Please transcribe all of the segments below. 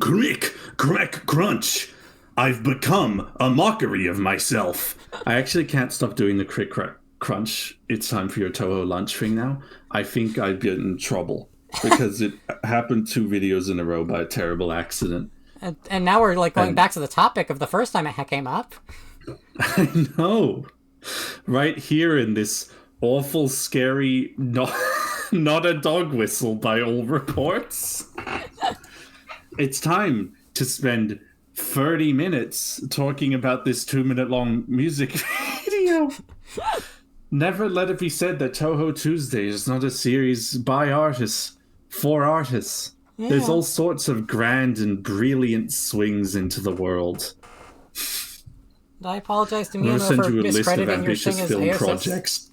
Crick, crack, crunch. I've become a mockery of myself. I actually can't stop doing the crick, crack, crunch. It's time for your Touhou lunch thing now. I think I'd get in trouble because it happened 2 videos in a row by a terrible accident. And now we're like going back to the topic of the first time it came up. I know. Right here in this awful, scary, not a dog whistle by all reports. It's time to spend 30 minutes talking about this 2-minute long music video. Never let it be said that Touhou Tuesday is not a series by artists, for artists. Yeah. There's all sorts of grand and brilliant swings into the world. I apologize to Miyamo for miscrediting your thing as film projects.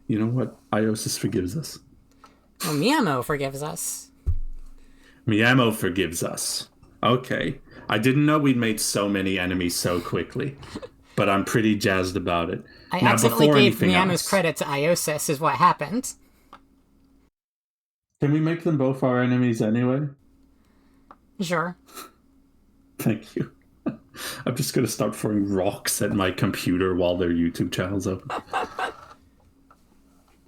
You know what? Iosis forgives us. Well, Miyamo forgives us. Miyamo forgives us. Okay. I didn't know we'd made so many enemies so quickly, but I'm pretty jazzed about it. I accidentally gave Miyamo's credit to Iosis is what happened. Can we make them both our enemies anyway? Sure. Thank you. I'm just going to start throwing rocks at my computer while their YouTube channel's open.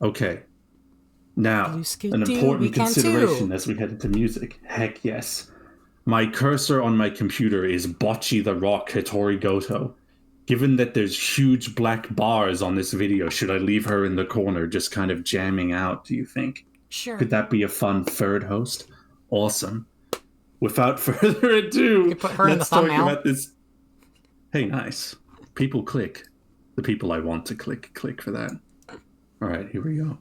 Okay. Now, an important consideration as we head into music. Heck yes. My cursor on my computer is Bocchi the Rock Hitori Goto. Given that there's huge black bars on this video, should I leave her in the corner just kind of jamming out, do you think? Sure. Could that be a fun third host? Awesome. Without further ado, put her in the thumbnail. Talk about this. Hey, nice. People click. The people I want to click for that. All right, here we go.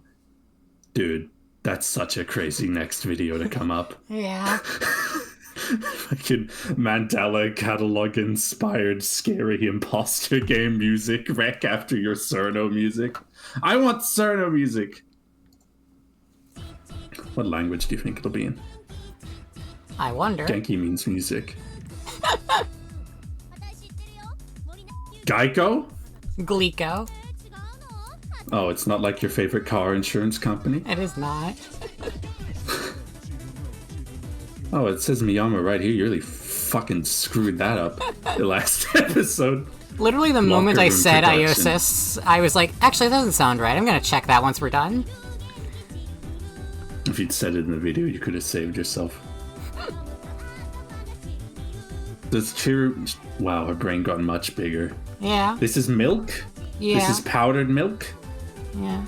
Dude, that's such a crazy next video to come up. Yeah. Fucking Mandela catalog inspired scary imposter game music wreck after your Cirno music. I want Cirno music. What language do you think it'll be in? I wonder. Genki means music. Geico? Glico. Oh, it's not like your favorite car insurance company? It is not. Oh, it says Miyama right here. You really fucking screwed that up the last episode. Literally the moment I said Iosis, I was like, actually, that doesn't sound right. I'm going to check that once we're done. If you'd said it in the video, you could have saved yourself. Does Chiru... Wow, her brain got much bigger. Yeah. This is milk? Yeah. This is powdered milk? Yeah.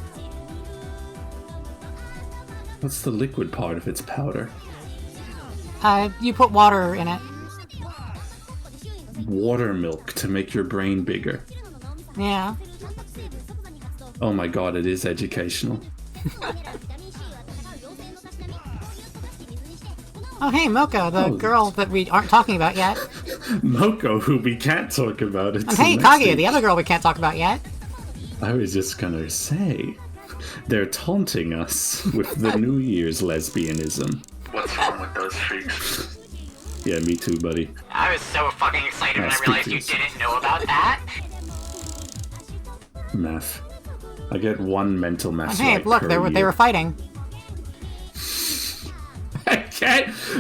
What's the liquid part if it's powder? You put water in it. Water milk to make your brain bigger. Yeah. Oh my god, it is educational. Oh hey, Moko, the girl that we aren't talking about yet. Moko, who we can't talk about. And hey, Kaguya, the other girl we can't talk about yet. I was just gonna say, they're taunting us with the New Year's lesbianism. What's wrong with those freaks? Yeah, me too, buddy. I was so fucking excited when I realized you didn't know about that. Math. I get one mental math. Hey, look, they were fighting.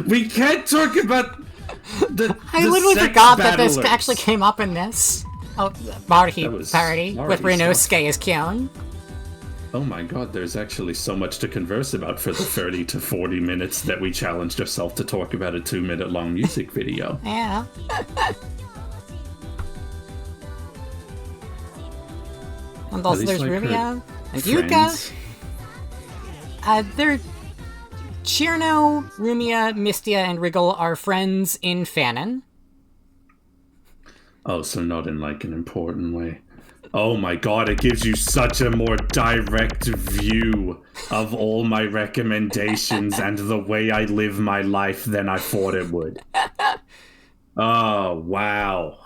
We can't talk about I literally forgot that this actually came up in this. Oh, parody with Renosuke as Kyon. Oh my god, there's actually so much to converse about for the 30 to 40 minutes that we challenged ourselves to talk about a 2-minute long music video. Yeah. And also there's like Rumia and Yuka. They're Cirno, Rumia, Mistia, and Wriggle are friends in Fanon. Oh, so not in like an important way. Oh my god, it gives you such a more direct view of all my recommendations and the way I live my life than I thought it would. Oh, wow.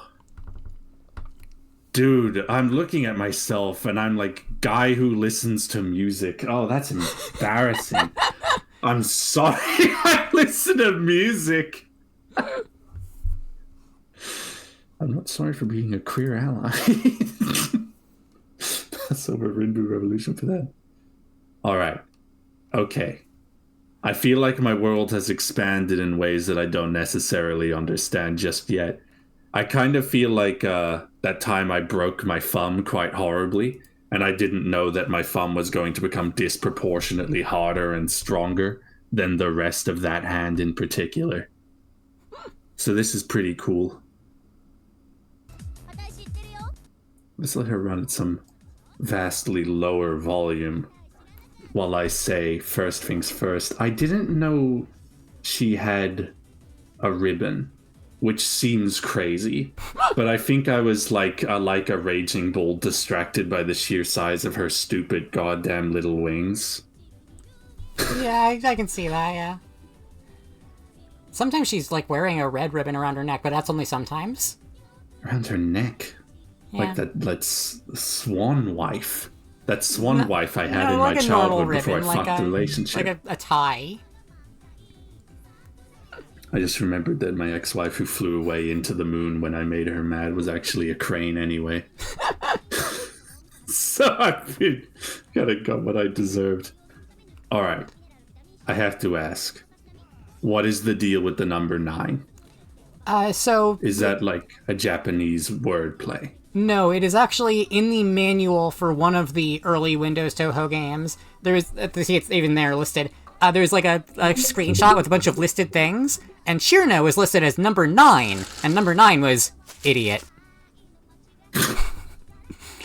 Dude, I'm looking at myself and I'm like, guy who listens to music. Oh, that's embarrassing. I'm sorry I listen to music. I'm not sorry for being a queer ally. So we're Rinbu Revolution for that. All right. Okay. I feel like my world has expanded in ways that I don't necessarily understand just yet. I kind of feel like that time I broke my thumb quite horribly, and I didn't know that my thumb was going to become disproportionately harder and stronger than the rest of that hand in particular. So this is pretty cool. Let's let her run at some vastly lower volume while I say first things first. I didn't know she had a ribbon, which seems crazy, but I think I was like a raging bull, distracted by the sheer size of her stupid goddamn little wings. Yeah, I can see that, yeah. Sometimes she's like wearing a red ribbon around her neck, but that's only sometimes. Around her neck? Yeah. Like that swan wife. That swan wife I had in like my childhood before ribbon, I fucked the relationship. Like a tie. I just remembered that my ex-wife who flew away into the moon when I made her mad was actually a crane anyway. So I got what I deserved. Alright. I have to ask. What is the deal with the number 9? Is that like a Japanese wordplay? No, it is actually in the manual for one of the early Windows Touhou games. There's, see, it's even there listed. There's like a screenshot with a bunch of listed things, and Cirno is listed as number 9, and number 9 was idiot.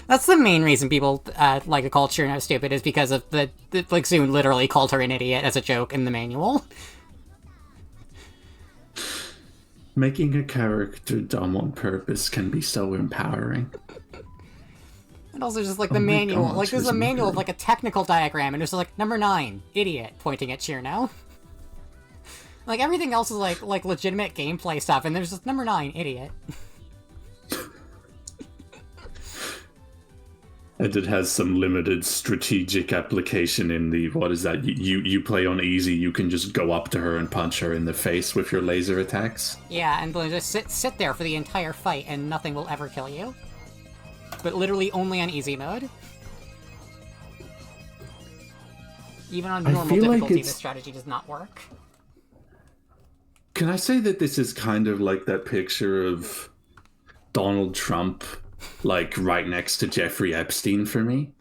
That's the main reason people like to call Cirno stupid, is because of the like Zoom literally called her an idiot as a joke in the manual. Making a character dumb on purpose can be so empowering. And also just like the manual, like there's a manual of like a technical diagram, and it's just like number 9, idiot, pointing at Cirno. Like everything else is like legitimate gameplay stuff, and there's just number 9, idiot. And it has some limited strategic application in the, what is that? You play on easy, you can just go up to her and punch her in the face with your laser attacks. Yeah, and just sit there for the entire fight, and nothing will ever kill you. But literally only on easy mode. Even on normal difficulty, this strategy does not work. Can I say that this is kind of like that picture of Donald Trump, like right next to Jeffrey Epstein for me?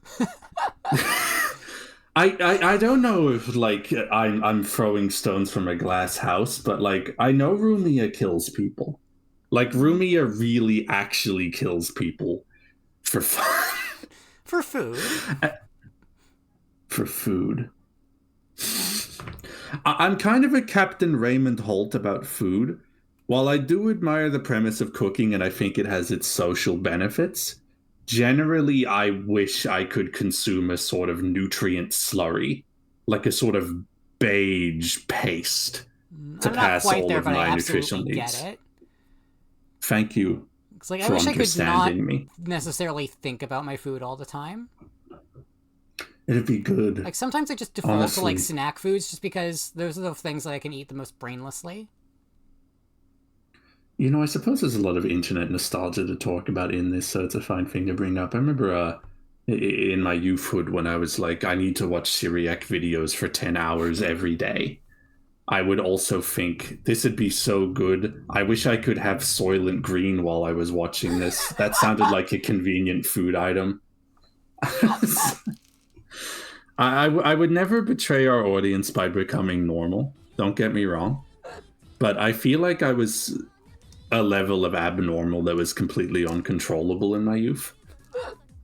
I don't know if like I'm throwing stones from a glass house, but like I know Rumia kills people. Like Rumia really actually kills people for fun. For food. For food. I'm kind of a Captain Raymond Holt about food. While I do admire the premise of cooking and I think it has its social benefits, generally I wish I could consume a sort of nutrient slurry, like a sort of beige paste to pass all of my nutritional needs. Get it. Thank you. It's like I wish I could not necessarily think about my food all the time. It'd be good. Like sometimes I just default to like snack foods just because those are the things that I can eat the most brainlessly. You know, I suppose there's a lot of internet nostalgia to talk about in this, so it's a fine thing to bring up. I remember in my youthhood when I was like, I need to watch Syriac videos for 10 hours every day. I would also think, this would be so good. I wish I could have Soylent Green while I was watching this. That sounded like a convenient food item. I would never betray our audience by becoming normal. Don't get me wrong. But I feel like I was a level of abnormal that was completely uncontrollable in my youth.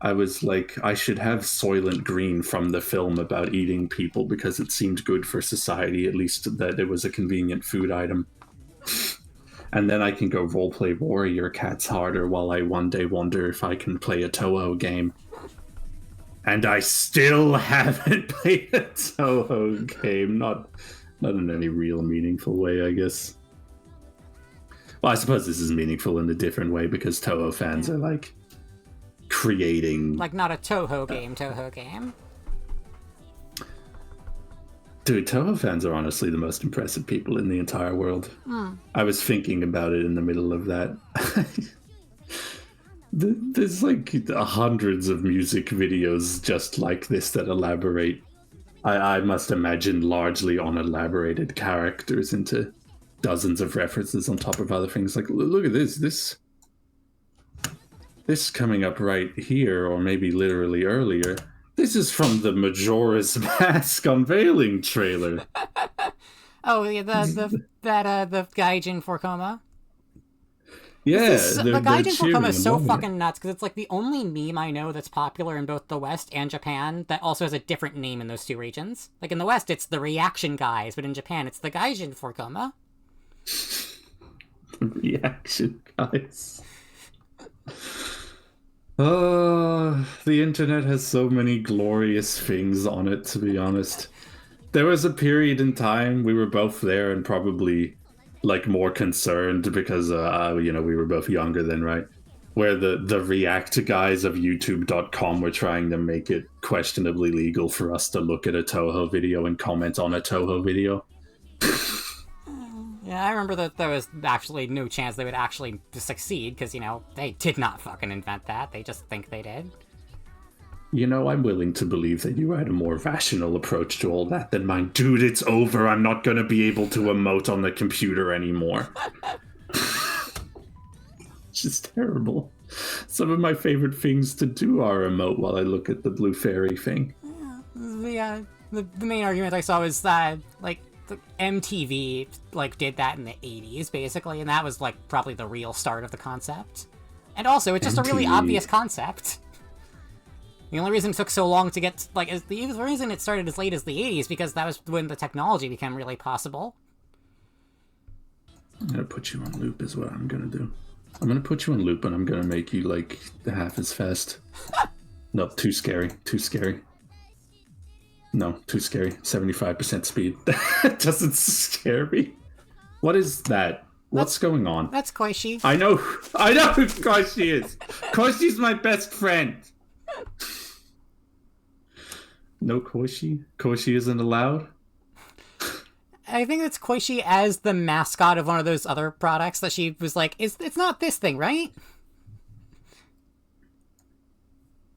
I was like, I should have Soylent Green from the film about eating people because it seemed good for society, at least that it was a convenient food item. And then I can go roleplay Warrior Cats harder while I one day wonder if I can play a Touhou game. And I still haven't played a Touhou game. Not in any real meaningful way, I guess. Well, I suppose this is meaningful in a different way because Touhou fans are like creating... Like not a Touhou game. Dude, Touhou fans are honestly the most impressive people in the entire world. I was thinking about it in the middle of that. There's like hundreds of music videos just like this that elaborate I must imagine largely unelaborated characters into dozens of references on top of other things. Like, look at this coming up right here, or maybe literally earlier. This is from the Majora's Mask unveiling trailer. Oh, yeah, the Gaijin for Coma. Yeah, The Gaijin for Coma is so fucking nuts, because it's like the only meme I know that's popular in both the West and Japan that also has a different name in those two regions. Like in the West, it's the reaction guys, but in Japan, it's the Gaijin for Coma. Reaction guys. Oh, the internet has so many glorious things on it, to be honest. There was a period in time, we were both there and probably, like, more concerned because, we were both younger then, right? Where the React guys of YouTube.com were trying to make it questionably legal for us to look at a Touhou video and comment on a Touhou video. Yeah, I remember that there was actually no chance they would actually succeed, because, they did not fucking invent that. They just think they did. I'm willing to believe that you had a more rational approach to all that than mine. Dude, it's over. I'm not going to be able to emote on the computer anymore. It's just terrible. Some of my favorite things to do are emote while I look at the blue fairy thing. Yeah, the main argument I saw was that, the MTV, did that in the 80s, basically, and that was, probably the real start of the concept. And also, it's just a really obvious concept. The only reason it took so long to get, the reason it started as late as the 80s, because that was when the technology became really possible. I'm gonna put you on loop is what I'm gonna do. I'm gonna put you on loop and I'm gonna make you, half as fast. No, too scary. No, too scary. 75% speed. That doesn't scare me. What is that? What's going on? That's Koishi. I know who Koishi is. Koishi's my best friend. No Koishi? Koishi isn't allowed? I think it's Koishi as the mascot of one of those other products that she was like, it's not this thing, right?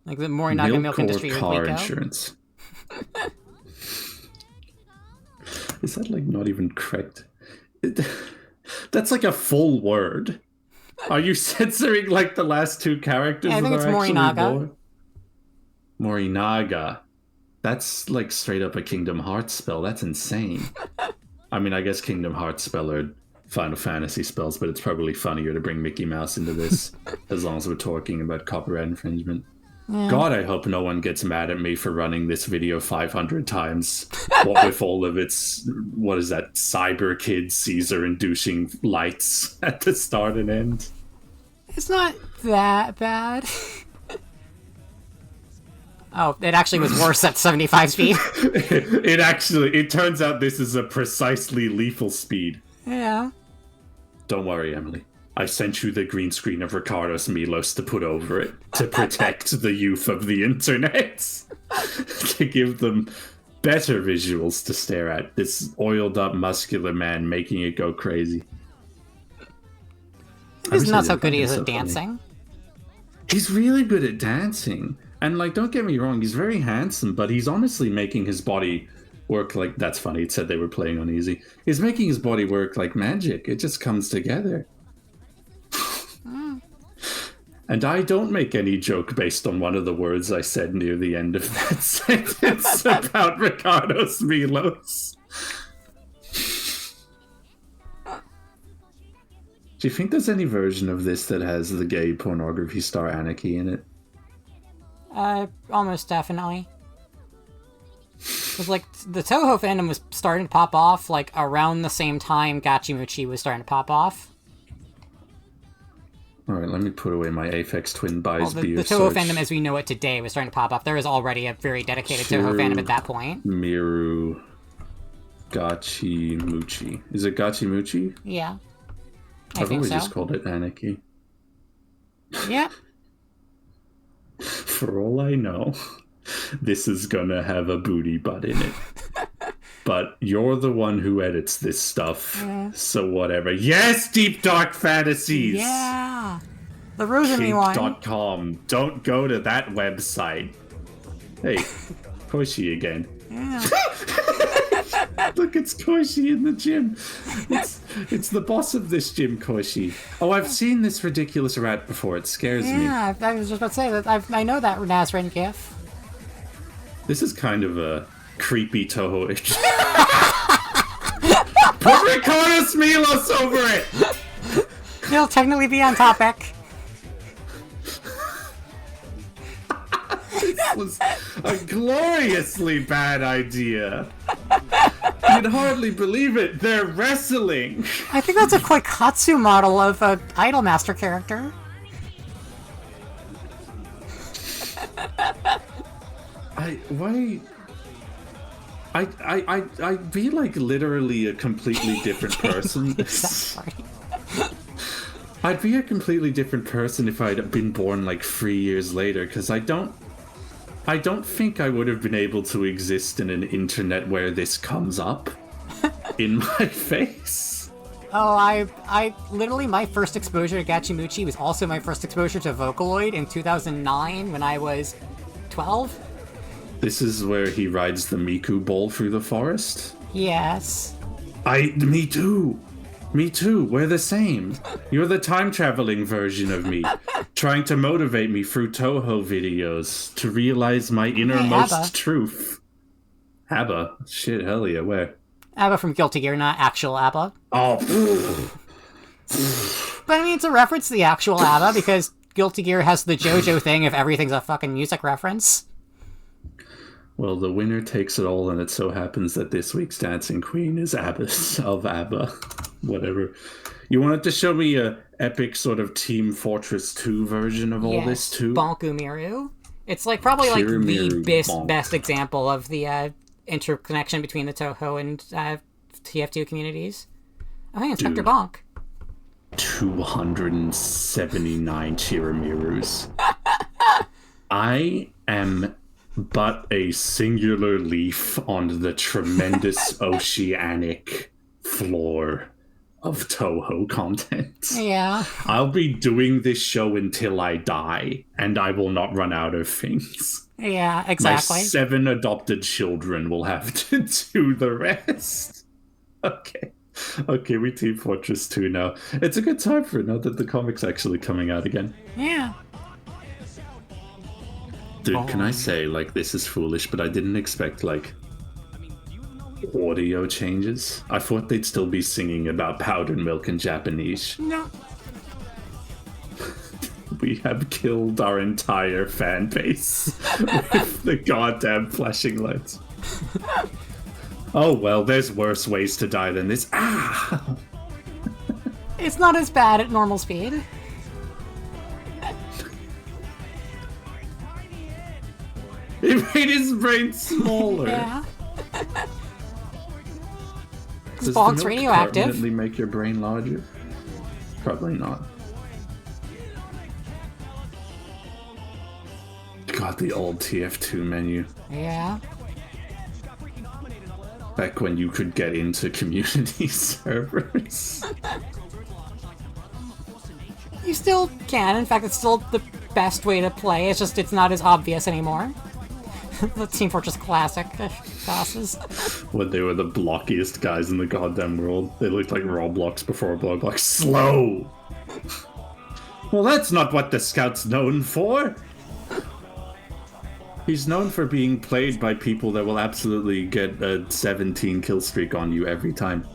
Like the Morinaga milk industry with car Waco. Insurance. Is that not even correct? That's a full word. Are you censoring the last two characters? Yeah, I think it's Morinaga. Morinaga. That's straight up a Kingdom Hearts spell. That's insane. I mean, I guess Kingdom Hearts spell are Final Fantasy spells, but it's probably funnier to bring Mickey Mouse into this as long as we're talking about copyright infringement. Yeah. God, I hope no one gets mad at me for running this video 500 times. What with all of its, what is that, Cyber Kid Caesar-inducing lights at the start and end. It's not that bad. Oh, it actually was worse at 75 speed. It turns out this is a precisely lethal speed. Yeah. Don't worry, Emily. I sent you the green screen of Ricardos Milos to put over it to protect the youth of the internet. To give them better visuals to stare at. This oiled up muscular man making it go crazy. He's not so good at dancing. He's really good at dancing. And don't get me wrong, he's very handsome, but he's honestly making his body work that's funny, it said they were playing on easy. He's making his body work like magic. It just comes together. And I don't make any joke based on one of the words I said near the end of that sentence about Ricardos Milos. Do you think there's any version of this that has the gay pornography star Anarchy in it? Almost definitely. Because, the Touhou fandom was starting to pop off, around the same time Gachimuchi was starting to pop off. Alright, let me put away my Aphex Twin buys beer The Touhou fandom as we know it today was starting to pop up. There was already a very dedicated Touhou fandom at that point. Miru Gachimuchi. Is it Gachimuchi? Yeah. I've always just called it Anarchy. Yeah. For all I know, this is gonna have a booty butt in it. But you're the one who edits this stuff, so whatever. Yes, Deep Dark Fantasies! Yeah! The Rosary one. Kink.com. Don't go to that website. Hey, Koishi again. Yeah. Look, it's Koishi in the gym. It's the boss of this gym, Koishi. Oh, I've seen this ridiculous rat before. It scares me. Yeah, I was just about to say that I know that Nazrin gif. This is kind of a creepy Touhou. Put Ricardos Milos over it! He'll technically be on topic. This was a gloriously bad idea. You'd hardly believe it. They're wrestling. I think that's a Koikatsu model of an Idolmaster character. I'd be like literally a completely different person. I'd be a completely different person if I'd been born like 3 years later, because I don't think I would have been able to exist in an internet where this comes up in my face. Oh, I literally, my first exposure to Gachimuchi was also my first exposure to Vocaloid in 2009 when I was 12. This is where he rides the Miku bull through the forest? Yes. Me too. Me too. We're the same. You're the time-traveling version of me, trying to motivate me through Touhou videos to realize my innermost truth. ABBA? Shit, hell yeah, where? ABBA from Guilty Gear, not actual ABBA. Oh. But I mean, it's a reference to the actual ABBA because Guilty Gear has the JoJo thing if everything's a fucking music reference. Well, the winner takes it all, and it so happens that this week's Dancing Queen is ABBA. Whatever. You wanted to show me a epic sort of Team Fortress 2 version of all this too? Bonkumiru. It's like probably like Chirumiru the best example of the interconnection between the Touhou and TF2 communities. Oh, hey, Inspector Bonk. 279 Chirumirus. I am but a singular leaf on the tremendous oceanic floor of Touhou content. Yeah. I'll be doing this show until I die, and I will not run out of things. Yeah, exactly. My 7 adopted children will have to do the rest. Okay, we Team Fortress 2 now. It's a good time for it now that the comic's actually coming out again. Yeah. Dude, can I say, like, this is foolish, but I didn't expect, like, audio changes. I thought they'd still be singing about powdered milk in Japanese. No. We have killed our entire fan base with the goddamn flashing lights. Oh, well, there's worse ways to die than this. Ah! It's not as bad at normal speed. It made his brain smaller. Yeah. Does Bonk's the milk radioactive. permanently make your brain larger? Probably not. God, the old TF2 menu. Yeah. Back when you could get into community servers. You still can. In fact, it's still the best way to play. It's just it's not as obvious anymore. The Team Fortress Classic bosses. When they were the blockiest guys in the goddamn world. They looked like Roblox before Roblox. Slow! Well, that's not what the Scout's known for! He's known for being played by people that will absolutely get a 17 kill streak on you every time.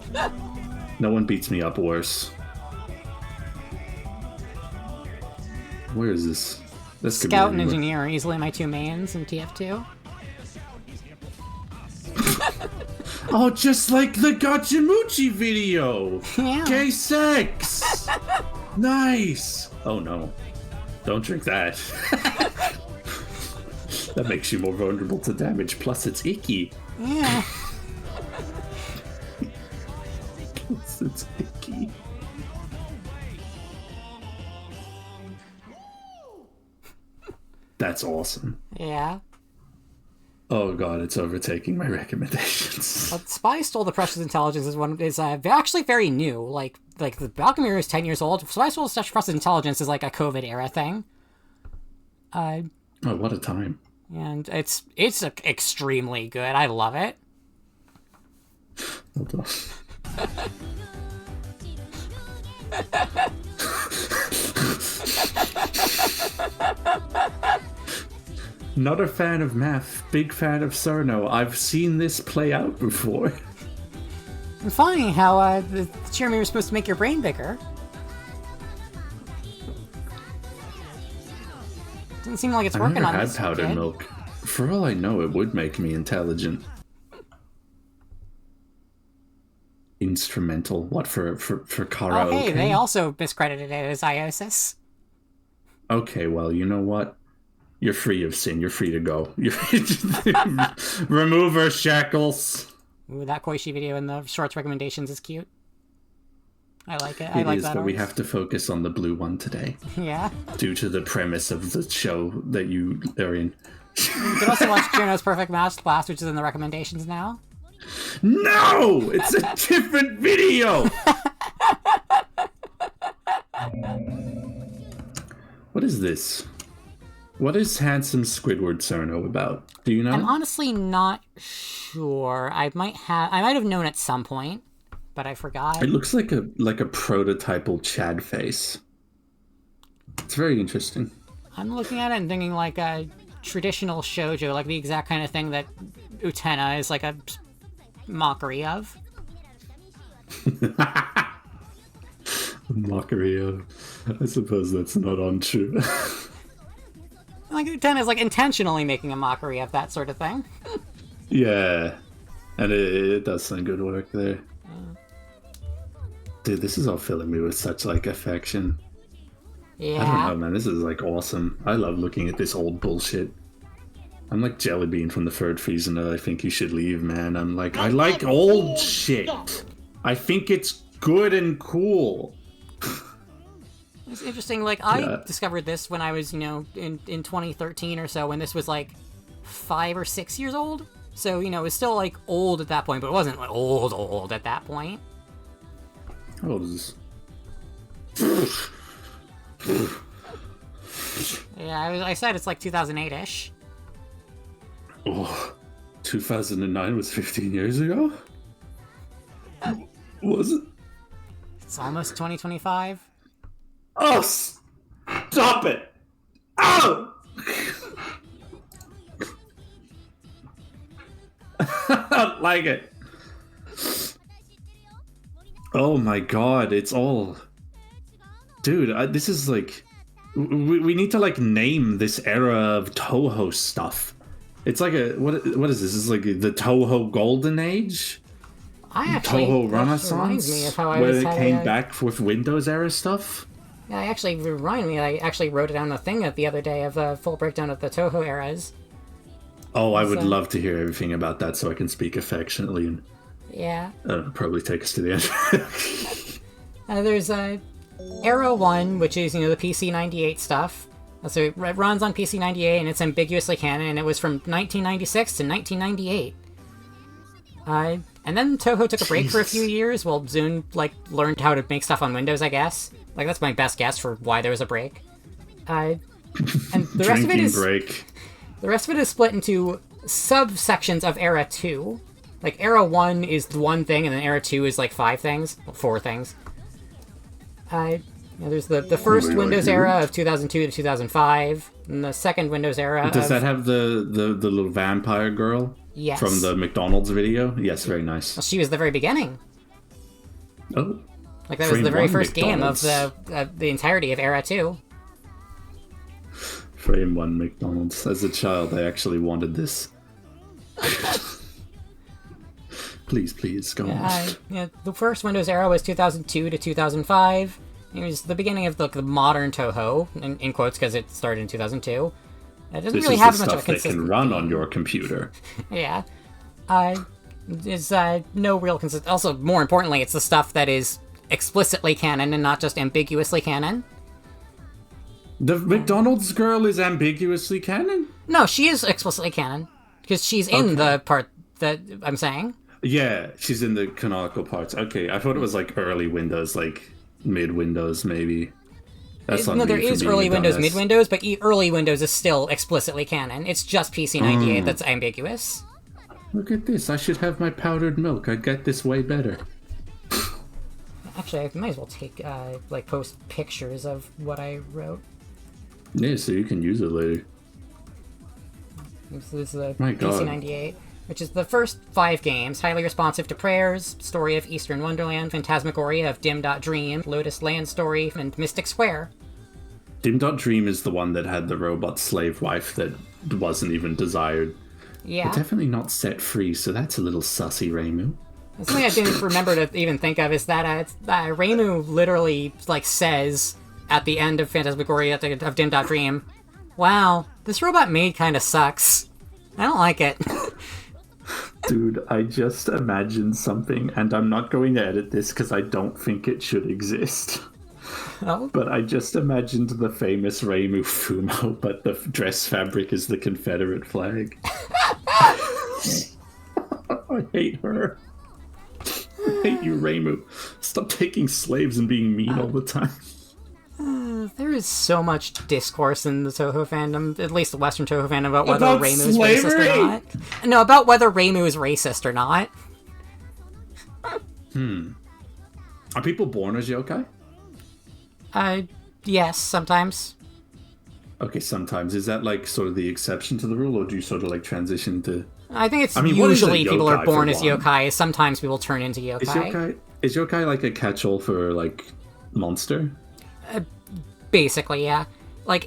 No one beats me up worse. Where is this? This could be Scout and anywhere. Engineer are easily my two mains in TF2. Oh, just like the Gachimuchi video! Yeah. Gay sex! Nice! Oh no. Don't drink that. That makes you more vulnerable to damage, plus it's icky. Yeah. Plus it's icky. That's awesome. Yeah. Oh god, it's overtaking my recommendations. But Spy Stole the Precious Intelligence is actually very new. Like the Balcony is 10 years old. Spy Stole the Precious Intelligence is like a COVID era thing. Oh, what a time. And it's extremely good. I love it. Hold on. Not a fan of math, big fan of Cirno. I've seen this play out before. I'm finding how the Chirumiru is supposed to make your brain bigger. Doesn't seem like it's working on this. I've never had powdered milk. For all I know, it would make me intelligent. Instrumental. What, for karaoke? Oh, hey, they also miscredited it as Iosis. Okay, well, you know what? You're free of sin. You're free to go. Remove her shackles. Ooh, that Koishi video in the shorts recommendations is cute. I like it. I It like is, that but art. we have to focus on the blue one today. Yeah. Due to the premise of the show that you are in. You can also watch Cirno's Perfect Match Class, which is in the recommendations now. No! It's a different video! What is this? What is Handsome Squidward Cirno about? Do you know? I'm honestly not sure. I might have known at some point, but I forgot. It looks like a prototypal Chad face. It's very interesting. I'm looking at it and thinking like a traditional shoujo, like the exact kind of thing that Utena is like a mockery of. Mockery of. I suppose that's not untrue. Like Utena is like intentionally making a mockery of that sort of thing. Yeah. And it does some good work there. Dude, this is all filling me with such like affection. Yeah. I don't know, man. This is like awesome. I love looking at this old bullshit. I'm like Jellybean from the third season of I Think You Should Leave, man. I'm like, I like old shit. I think it's good and cool. It's interesting, like, I discovered this when I was, in 2013 or so, when this was, like, 5 or 6 years old. So, it was still, like, old at that point, but it wasn't, like, old at that point. How old is this? Yeah, I said it's, like, 2008-ish. Oh, 2009 was 15 years ago? Was it? It's almost 2025. Oh, stop it! Oh! I don't like it. Oh my god, it's all... Dude, this is like... We need to like name this era of Touhou stuff. It's like a... What is this? This is like the Touhou Golden Age? Touhou Renaissance? Me of how I where was it came back with Windows era stuff? Yeah, actually reminded me. I actually wrote it down the thing the other day of a full breakdown of the Touhou eras. Oh, I would love to hear everything about that so I can speak affectionately and yeah. Probably take us to the end. There's Era 1, which is, the PC98 stuff. So it runs on PC98 and it's ambiguously canon, and it was from 1996 to 1998. And then Touhou took a break for a few years while Zune, learned how to make stuff on Windows, I guess. That's my best guess for why there was a break. And the rest of it is... break. The rest of it is split into subsections of Era 2. Era 1 is one thing, and then Era 2 is, 5 things. Well, 4 things. There's the first Windows era of 2002 to 2005, and the second Windows era Does that have the little vampire girl? Yes. From the McDonald's video? Yes, very nice. Well, she was the very beginning. Oh. That was the very first game of the entirety of Era 2. Frame 1 McDonald's. As a child, I actually wanted this. Please, go on. The first Windows era was 2002 to 2005. It was the beginning of the modern Touhou, in quotes, because it started in 2002. It doesn't really have much of a consistent that can run on your computer. Yeah. There's no real consistent... Also, more importantly, it's the stuff that is explicitly canon and not just ambiguously canon. The McDonald's girl is ambiguously canon? No, she is explicitly canon. Because she's in the part that I'm saying. Yeah, she's in the canonical parts. Okay, I thought it was early Windows, mid Windows maybe. That's No, there is early Windows, mid dumbass. Windows, but early Windows is still explicitly canon. It's just PC 98 that's ambiguous. Look at this. I should have my powdered milk. I get this way better. Actually, I might as well take, post pictures of what I wrote. Yeah, so you can use it later. This is the My God. PC 98, which is the first 5 games, highly responsive to prayers, Story of Eastern Wonderland, Phantasmagoria of Dim.Dream, Lotus Land Story, and Mystic Square. Dim.Dream is the one that had the robot slave wife that wasn't even desired. Yeah. But definitely not set free, so that's a little sussy, Reimu. Something I didn't remember to even think of is that Reimu literally, says at the end of Phantasmagoria of Dim.Dream, wow, this robot maid kind of sucks. I don't like it. Dude, I just imagined something, and I'm not going to edit this because I don't think it should exist. Oh? But I just imagined the famous Reimu Fumo, but the dress fabric is the Confederate flag. I hate her. I hate you, Reimu. Stop taking slaves and being mean all the time. There is so much discourse in the Touhou fandom, at least the Western Touhou fandom, about whether About Reimu is slavery? racist or not. No, about whether Reimu is racist or not. Are people born as yokai? Yes, sometimes. Okay, sometimes. Is that sort of the exception to the rule, or do you sort of transition to... I think it's what is a usually people are yokai, born for as one? yokai. Sometimes people turn into yokai. Is yokai a catch-all for monster? Basically, yeah.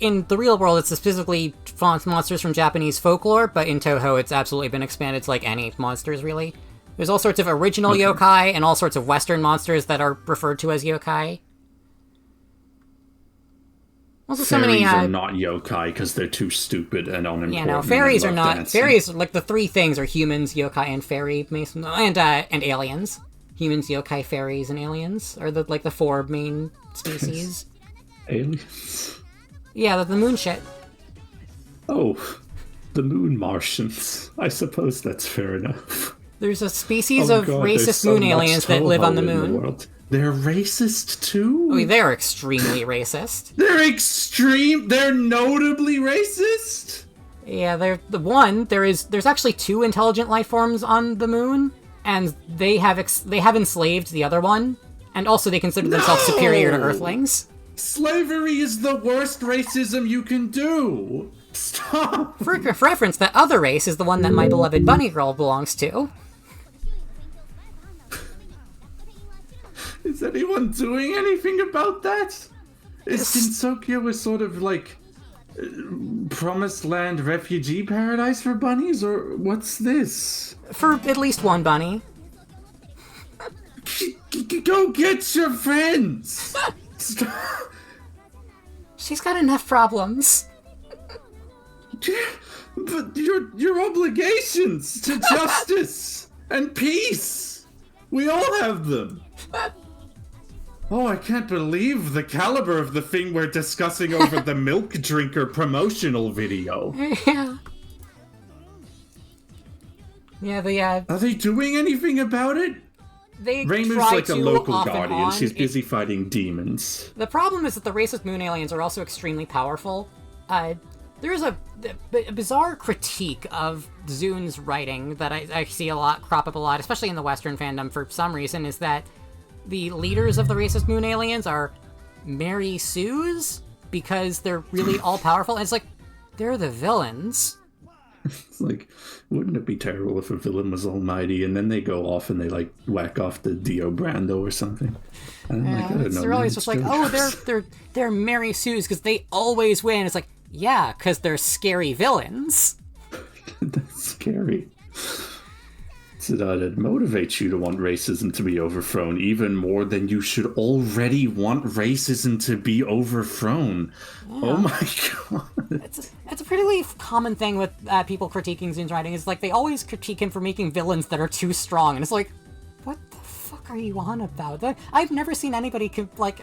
In the real world, it's specifically monsters from Japanese folklore, but in Touhou, it's absolutely been expanded to any monsters, really. There's all sorts of original yokai and all sorts of Western monsters that are referred to as yokai. Also, so many Fairies are not yokai because they're too stupid and unimportant. Yeah, no, fairies are and not. dancing. Fairies, the 3 things are humans, yokai, and fairy, and aliens. Humans, yokai, fairies, and aliens are the 4 main species. Aliens? Yeah, the moon shit. Oh, the moon Martians. I suppose that's fair enough. There's a species Oh of God, there's racist so moon much aliens that live on the Touhou in moon. world. They're racist too? I mean, they're extremely racist. They're extreme. They're notably racist. Yeah, there's actually 2 intelligent life forms on the moon, and they have enslaved the other one, and also they consider themselves superior to Earthlings. Slavery is the worst racism you can do. Stop. For reference, that other race is the one that my beloved bunny girl belongs to. Is anyone doing anything about that? Is Shinsokia was sort of promised land refugee paradise for bunnies, or what's this? For at least one bunny. Go get your friends. Stop. She's got enough problems. But your obligations to justice and peace. We all have them. Oh, I can't believe the caliber of the thing we're discussing over the milk drinker promotional video. Yeah. Yeah, Are they doing anything about it? they Reimu's try like a to local off and guardian. on. She's busy fighting demons. The problem is that the racist moon aliens are also extremely powerful. There is a bizarre critique of Zun's writing that I see crop up a lot, especially in the Western fandom for some reason, is that the leaders of the racist moon aliens are Mary Sue's because they're really all-powerful. And it's they're the villains. It's wouldn't it be terrible if a villain was almighty and then they go off and they whack off the Dio Brando or something? And I'm I don't know. They're always just they're Mary Sue's because they always win. It's yeah, because they're scary villains. That's scary. So that it motivates you to want racism to be overthrown even more than you should already want racism to be overthrown. Yeah. Oh my God. It's a pretty common thing with people critiquing Zun's writing. Is they always critique him for making villains that are too strong, and it's what the fuck are you on about? I've never seen anybody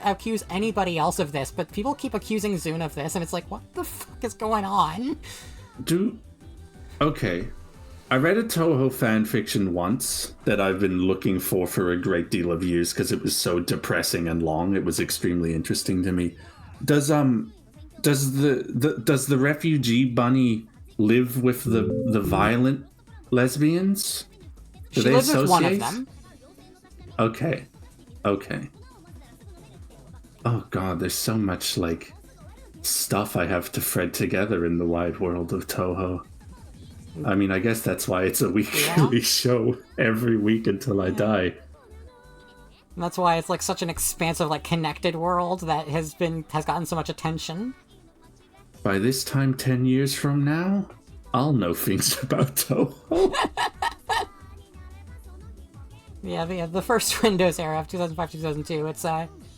accuse anybody else of this, but people keep accusing Zun of this, and it's what the fuck is going on? Okay. I read a Touhou fan fiction once that I've been looking for a great deal of years because it was so depressing and long. It was extremely interesting to me. does the refugee bunny live with the violent lesbians? She lives with one of them. Okay. Oh god, there's so much like stuff I have to thread together in the wide world of Touhou. I mean, I guess that's why it's a weekly show every week until I die. And that's why it's like such an expansive, like connected world that has gotten so much attention. By this time, 10 years from now, I'll know things about Touhou. Yeah, the first Windows era of 2005-2002. It's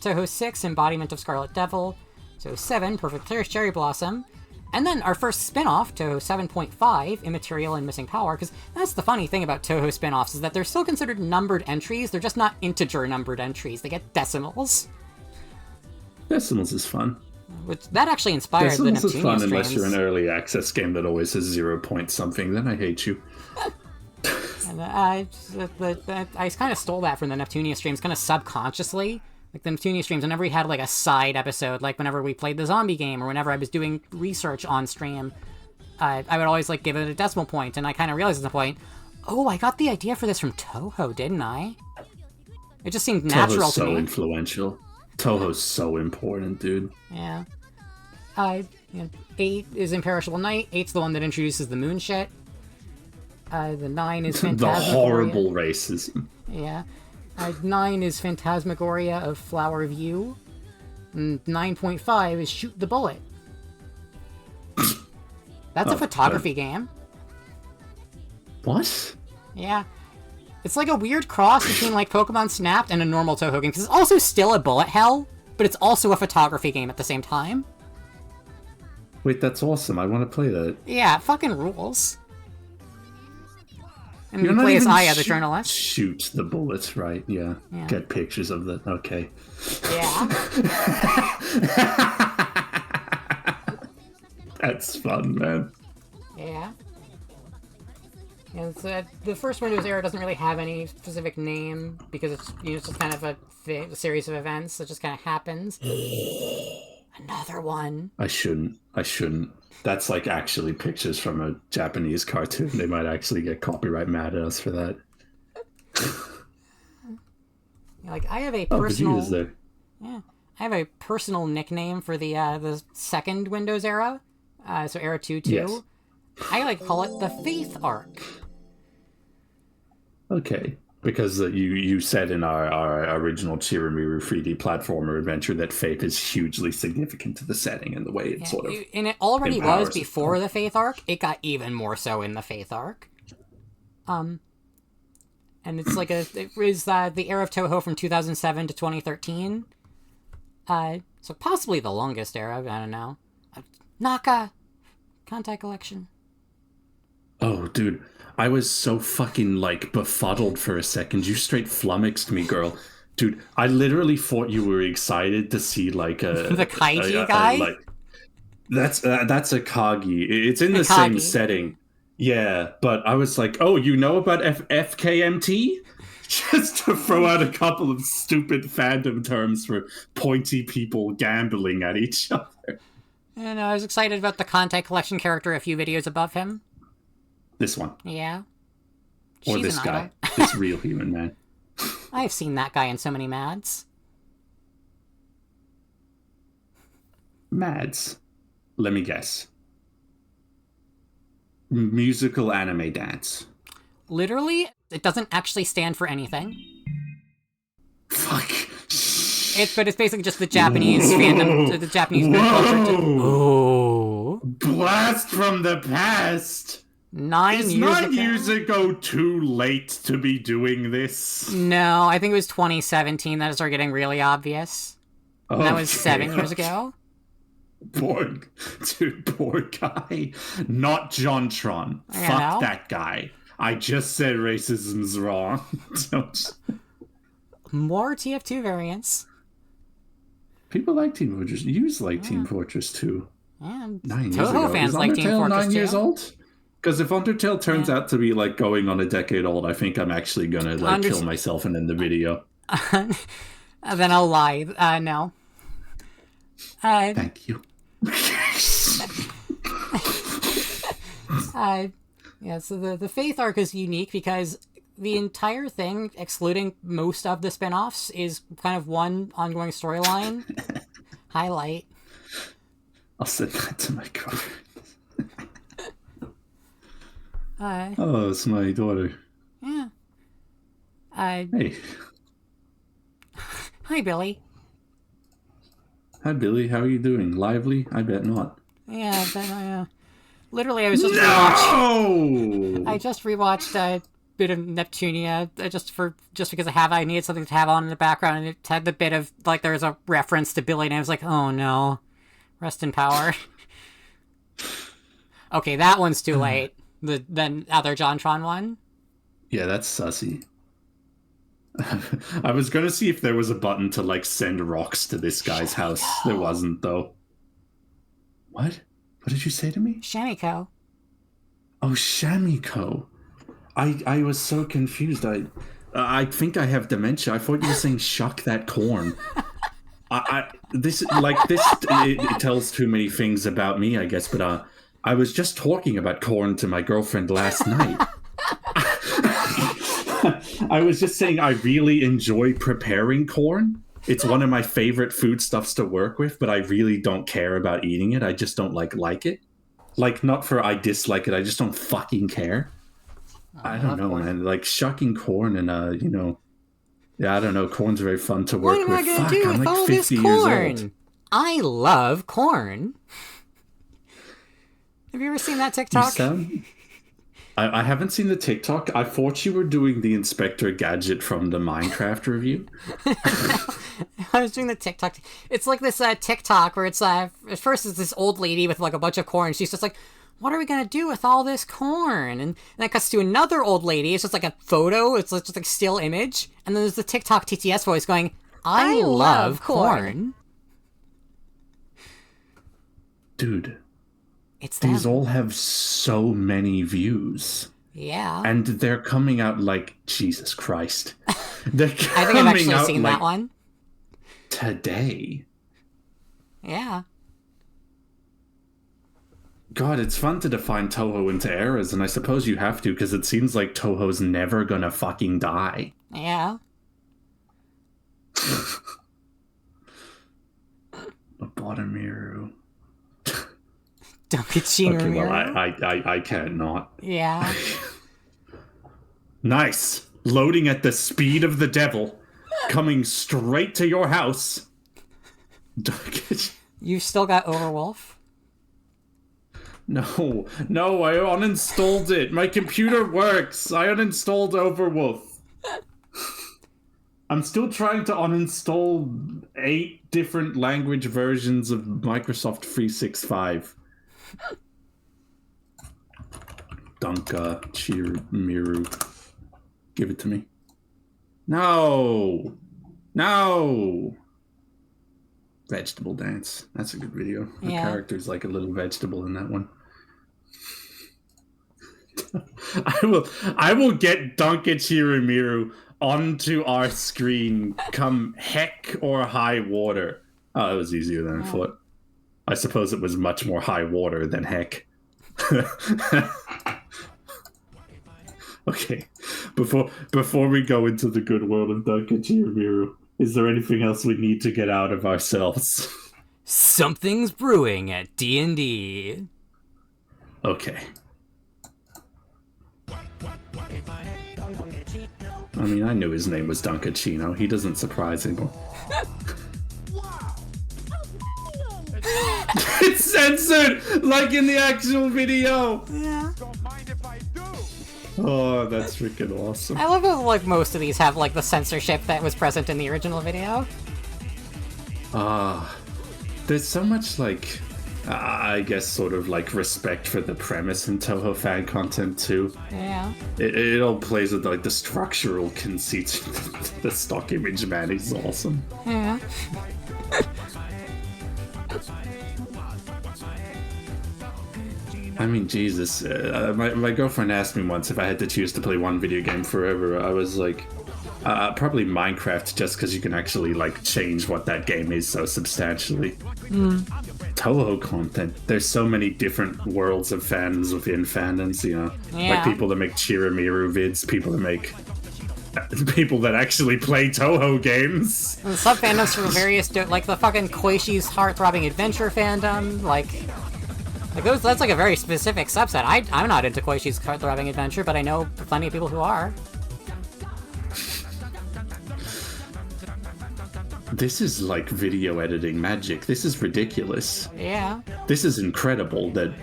Touhou 6, Embodiment of Scarlet Devil. Touhou 7, Perfect Clear Cherry Blossom. And then our first spin-off, Touhou 7.5, Immaterial and Missing Power, because that's the funny thing about Touhou spin-offs, is that they're still considered numbered entries, they're just not integer numbered entries, they get decimals. Decimals is fun. Which, that actually inspired the Neptunia streams. Decimals is fun unless you're an early access game that always has 0 point something, then I hate you. And I kind of stole that from the Neptunia streams, kind of subconsciously. Like, the Neptunia streams, whenever we had, like, a side episode, like whenever we played the zombie game, or whenever I was doing research on stream, I would always, like, give it a decimal point, and I kind of realized at the point, oh, I got the idea for this from Touhou, didn't I? It just seemed natural Touhou's to me. so influential. Touhou's so important, dude. Yeah. 8 is Imperishable Night. 8's the one that introduces the moon shit. The 9 is Phantasmagoria. The horrible racism. Yeah. 9 is Phantasmagoria of Flower View. And 9.5 is Shoot the Bullet. That's a photography game. What? Yeah. It's like a weird cross between like Pokemon Snap and a normal Touhou game, because it's also still a bullet hell, but it's also a photography game at the same time. Wait, that's awesome. I want to play that. Yeah, it fucking rules. And You're you not play as even Aya, the journalist. Shoot the bullets, right? Yeah. Get pictures of that. Okay. Yeah. That's fun, man. Yeah. And so the first Windows era doesn't really have any specific name because it's it's just kind of a series of events that just kind of happens. Another one. I shouldn't. That's like actually pictures from a Japanese cartoon. They might actually get copyright mad at us for that. Like I have a personal. Vegeta's there. Yeah, I have a personal nickname for the second Windows era. So era 2.2. Yes. I like to call it the Faith Arc. Okay. Because you said in our original Chirumiru 3D platformer adventure that Faith is hugely significant to the setting and the way it sort of and it already was before itself. the Faith Arc. It got even more so in the Faith Arc. And it's like it was the era of Touhou from 2007 to 2013. So possibly the longest era. I don't know. Naka Kantai Collection. Oh, dude. I was so fucking, like, befuddled for a second. You straight flummoxed me, girl. Dude, I literally thought you were excited to see, like, a... the Kaiji guy? That's a Kagi. It's in the same setting. Yeah, but I was like, oh, you know about FKMT? Just to throw out a couple of stupid fandom terms for pointy people gambling at each other. And I was excited about the Kantai Collection character a few videos above him. This one. Yeah. Or She's this an guy. idol. This real human man. I've seen that guy in so many Mads. Mads. Let me guess. Musical anime dance. Literally, it doesn't actually stand for anything. Fuck. But it's basically just the Japanese fandom, the Japanese culture. Oh. Blast from the past. 9 years ago too late to be doing this? No, I think it was 2017 that it started getting really obvious. Okay. That was 7 years ago. Poor guy. Not JonTron. Fuck that guy. I just said racism's wrong. More TF2 variants. People like Team Fortress. You like Team Fortress 2. Yeah. 9 years Touhou ago. fans like Team Fortress 2. 9 years old? Because if Undertale turns out to be like going on a decade old, I think I'm actually gonna like kill myself and end the video. Then I'll lie. No. Thank you. Yeah, so the Faith arc is unique because the entire thing, excluding most of the spin-offs, is kind of one ongoing storyline. Highlight. I'll send that to my girlfriend. Hi. Oh, it's my daughter. Yeah. Hey. Hi, Billy. Hi, Billy. How are you doing? Lively? I bet not. Yeah, but, literally, I was just No! I just rewatched a bit of Neptunia just because I needed something to have on in the background, and it had the bit of like there was a reference to Billy, and I was like, oh no, rest in power. Okay, that one's too late. The other JonTron one. Yeah, that's sussy. I was gonna see if there was a button to like send rocks to this guy's house. There wasn't though. What? What did you say to me? Shamiko. Oh, Shamiko. I was so confused. I think I have dementia. I thought you were saying shuck that corn. It tells too many things about me, I guess. But I was just talking about corn to my girlfriend last night. I was just saying I really enjoy preparing corn. It's one of my favorite foodstuffs to work with, but I really don't care about eating it. I just don't like it. Like, not for I dislike it, I just don't fucking care. I don't know, man. Like, shucking corn and, yeah, I don't know. Corn's very fun to work with. What am I gonna do with all this corn? I love corn. Have you ever seen that TikTok? I haven't seen the TikTok. I thought you were doing the Inspector Gadget from the Minecraft review. I was doing the TikTok. It's like this TikTok where it's at first it's this old lady with like a bunch of corn. She's just like, what are we gonna do with all this corn? And then it cuts to another old lady. It's just like a photo. It's just like still image. And then there's the TikTok TTS voice going, I love corn. Dude. It's them. These all have so many views. Yeah. And they're coming out like, Jesus Christ. They're coming I think I've actually seen that one. Today. Yeah. God, it's fun to define Touhou into eras, and I suppose you have to, because it seems like Touhou's never gonna fucking die. Yeah. Chirumiru. Chirumiru. Okay, well, I can't not. Yeah. Nice. Loading at the speed of the devil. Coming straight to your house. You've still got Overwolf? No, I uninstalled it. My computer works. I uninstalled Overwolf. I'm still trying to uninstall 8 different language versions of Microsoft 365. Chirumiru. Give it to me. No! Vegetable dance. That's a good video. The character's like a little vegetable in that one. I will get Chirumiru onto our screen come heck or high water. Oh, that was easier than I thought. I suppose it was much more high water than heck. Okay, before we go into the good world of Chirumiru, is there anything else we need to get out of ourselves? Something's brewing at D&D. Okay. I mean, I knew his name was Pacino. He doesn't surprise anyone. It's censored, like in the actual video. Yeah. Oh, that's freaking awesome. I love how like most of these have like the censorship that was present in the original video. There's so much like, I guess, sort of like respect for the premise in Touhou fan content too. Yeah. It all plays with like the structural conceits. The stock image man is awesome. Yeah. I mean, Jesus. My girlfriend asked me once if I had to choose to play one video game forever. I was like, Probably Minecraft, just because you can actually like change what that game is so substantially. Touhou content. There's so many different worlds of fans within fandoms, you know. Yeah. Like people that make Chirumiru vids, people that actually play Touhou games. And sub-fandoms for various, like the fucking Koishi's heart-throbbing adventure fandom, like that's like a very specific subset. I'm not into Koishi's heart-throbbing adventure, but I know plenty of people who are. This is like video editing magic. This is ridiculous. Yeah. This is incredible that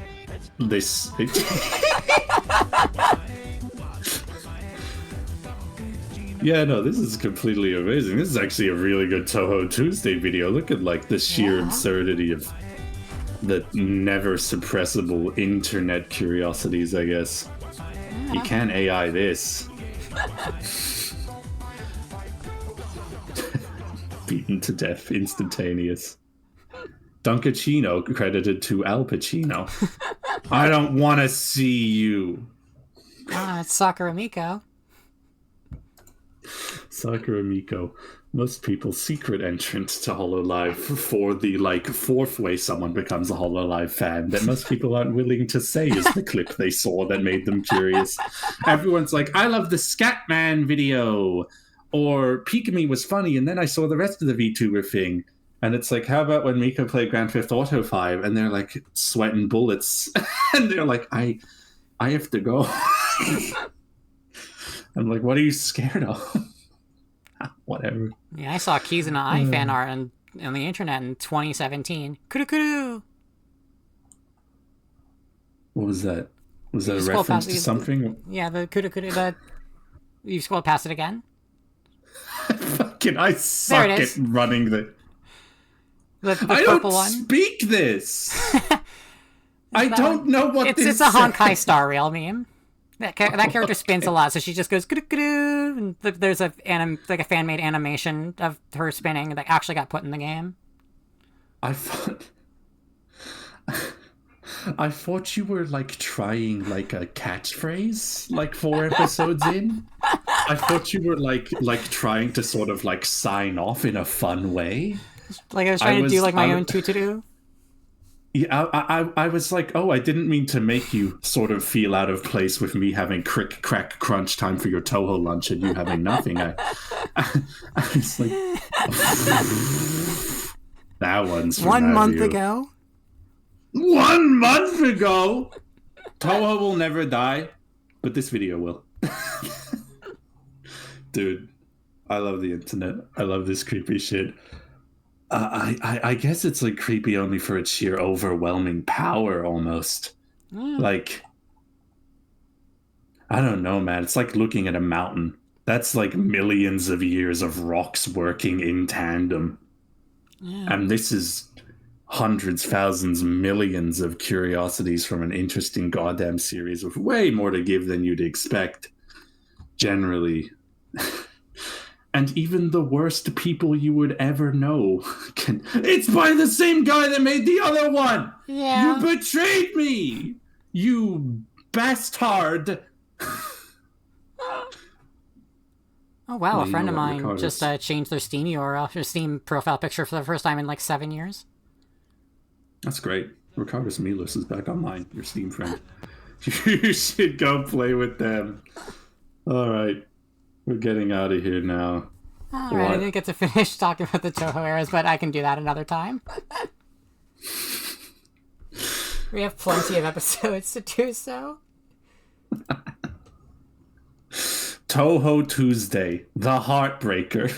this... Yeah, no, this is completely amazing. This is actually a really good Touhou Tuesday video. Look at like the sheer absurdity of the never suppressible internet curiosities, I guess. You can't AI this. Beaten to death, instantaneous. Dunkachino credited to Al Pacino. I don't want to see you. It's Sakura Miko. Sakura Miko. Most people's secret entrance to HoloLive for the like fourth way someone becomes a HoloLive fan that most people aren't willing to say is the clip they saw that made them curious. Everyone's like, I love the Scatman video, or Pikami was funny, and then I saw the rest of the VTuber thing. And it's like, how about when Miko played Grand Theft Auto 5 and they're like sweating bullets and they're like, I have to go. I'm like, what are you scared of? Whatever. Yeah, I saw Keys in an Eye fan art on the internet in 2017. Kuru-kuru! What was that? Was that a reference to something? Yeah, the kuru-kuru, you scrolled past it again? I suck at running the I purple don't one. Speak this! I don't know what this is. It's a Honkai Star Rail meme. That character spins a lot, so she just goes kuru-kuru, and there's a fan-made animation of her spinning that actually got put in the game. I thought you were like trying like a catchphrase like 4 episodes in. I thought you were like trying to sort of like sign off in a fun way. Like I was trying to do like my own to-do. Yeah, I was like, oh, I didn't mean to make you sort of feel out of place with me having crick, crack, crunch time for your Touhou lunch and you having nothing. I was like, that one's from 1 month ago. 1 month ago! Touhou will never die, but this video will. Dude, I love the internet. I love this creepy shit. I guess it's like creepy only for its sheer overwhelming power almost. Like, I don't know, man. It's like looking at a mountain. That's like millions of years of rocks working in tandem. And this is hundreds, thousands, millions of curiosities from an interesting goddamn series with way more to give than you'd expect. Generally. And even the worst people you would ever know can... It's by the same guy that made the other one! Yeah. You betrayed me! You bastard! Oh wow, a friend of mine just changed their Steam URL, their Steam profile picture for the first time in like 7 years. That's great. Ricardos Milos is back online, your Steam friend. You should go play with them. Alright. We're getting out of here now. Alright, I didn't get to finish talking about the Touhou eras, but I can do that another time. We have plenty of episodes to do so. Touhou Tuesday, the Heartbreaker.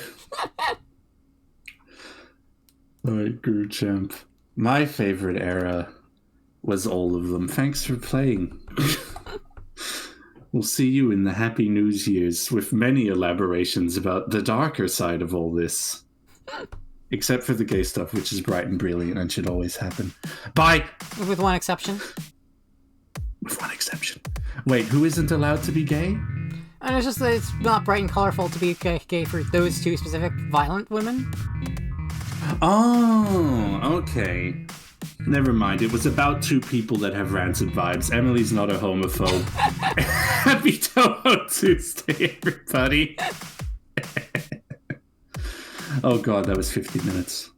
Alright, Guru Champ. My favorite era was all of them. Thanks for playing. We'll see you in the Happy News years with many elaborations about the darker side of all this. Except for the gay stuff, which is bright and brilliant and should always happen. Bye! With one exception. With one exception. Wait, who isn't allowed to be gay? And it's just that it's not bright and colorful to be gay for those two specific violent women. Oh, okay. Never mind. It was about two people that have rancid vibes. Emily's not a homophobe. Happy Touhou Tuesday, everybody. Oh god, that was 50 minutes.